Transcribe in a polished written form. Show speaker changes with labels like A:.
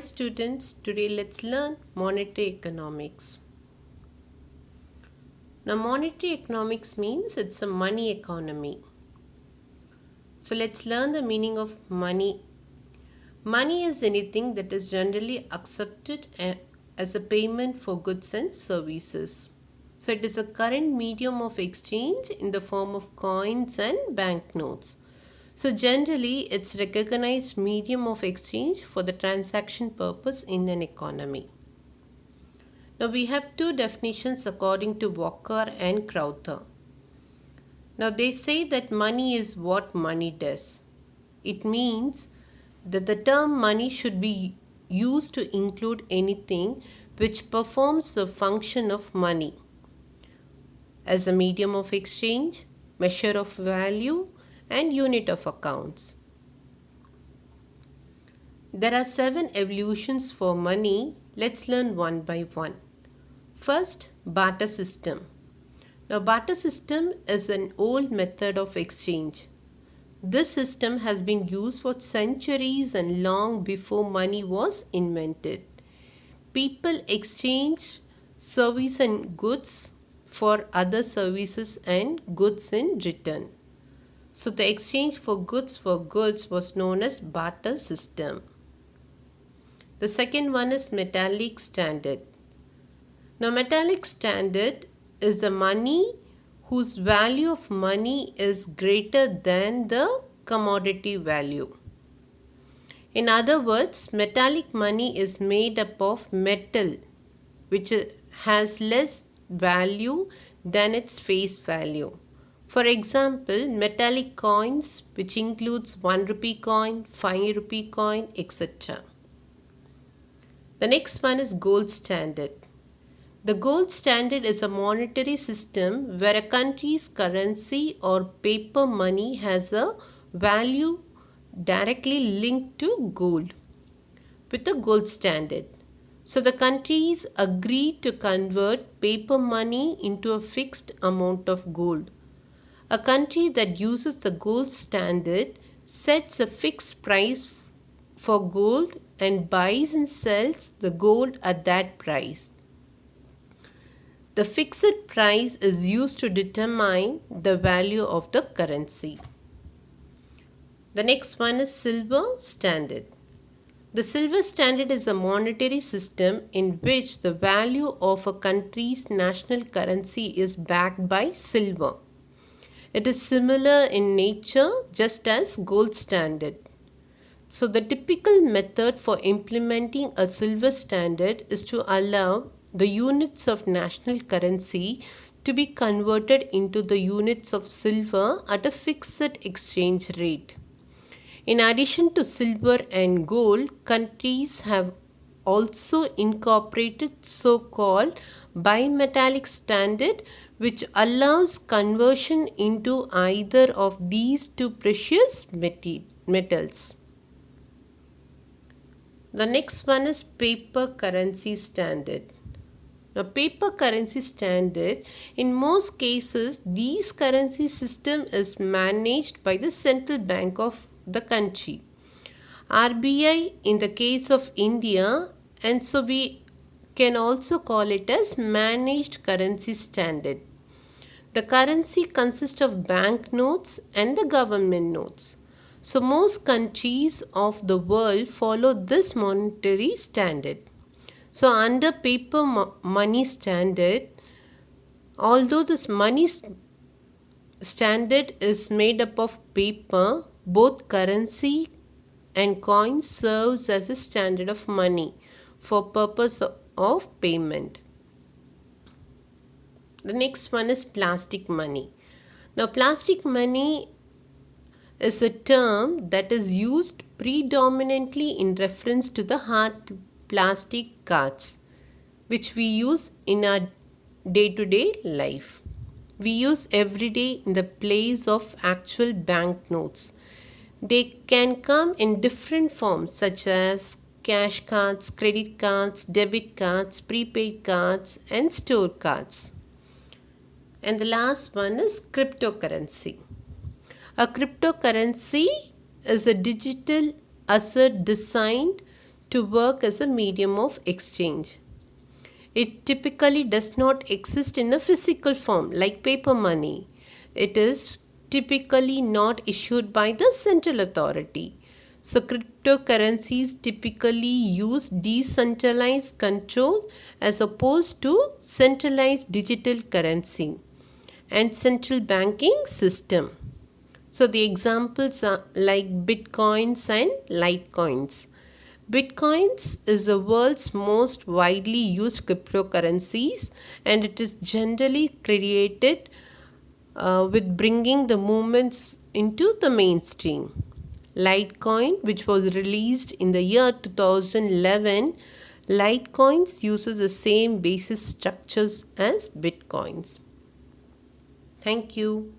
A: students, today let's learn monetary economics. Now monetary economics means it's a money economy. So let's learn the meaning of money. Money is anything that is generally accepted as a payment for goods and services. So it is a current medium of exchange in the form of coins and banknotes. So generally, it's recognized medium of exchange for the transaction purpose in an economy. Now we have two definitions according to Walker and Crowther. Now they say that money is what money does. It means that the term money should be used to include anything which performs the function of money as a medium of exchange, measure of value, and unit of accounts. There are 7 evolutions for money. Let's learn one by one. First, barter system. Now, barter system is an old method of exchange. This system has been used for centuries and long before money was invented. People exchanged service and goods for other services and goods in return. So the exchange for goods was known as barter system. The second one is metallic standard. Now metallic standard is the money whose value of money is greater than the commodity value. In other words, metallic money is made up of metal which has less value than its face value. For example, metallic coins which includes 1 rupee coin, 5 rupee coin, etc. The next one is gold standard. The gold standard is a monetary system where a country's currency or paper money has a value directly linked to gold with a gold standard. So the countries agree to convert paper money into a fixed amount of gold. A country that uses the gold standard sets a fixed price for gold and buys and sells the gold at that price. The fixed price is used to determine the value of the currency. The next one is silver standard. The silver standard is a monetary system in which the value of a country's national currency is backed by silver. It is similar in nature just as gold standard. So the typical method for implementing a silver standard is to allow the units of national currency to be converted into the units of silver at a fixed exchange rate. In addition to silver and gold, countries have also incorporated so-called bimetallic standard which allows conversion into either of these two precious metals. The next one is paper currency standard. Now paper currency standard, in most cases these currency system is managed by the central bank of the country. RBI in the case of India, and so we can also call it as managed currency standard. The currency consists of banknotes and the government notes. So most countries of the world follow this monetary standard. So under paper money standard, although this money standard is made up of paper, both currency and coins serves as a standard of money for purpose of payment. The next one is plastic money. Now plastic money is a term that is used predominantly in reference to the hard plastic cards which we use in our day-to-day life. We use every day in the place of actual banknotes. They can come in different forms such as cash cards, credit cards, debit cards, prepaid cards, and store cards. And the last one is cryptocurrency. A cryptocurrency is a digital asset designed to work as a medium of exchange. It typically does not exist in a physical form like paper money. It is typically not issued by the central authority. So cryptocurrencies typically use decentralized control as opposed to centralized digital currency and central banking system. So the examples are like Bitcoins and Litecoins. Bitcoins is the world's most widely used cryptocurrencies, and it is generally credited with bringing the movements into the mainstream. Litecoin, which was released in the year 2011, Litecoins uses the same basis structures as Bitcoins. Thank you.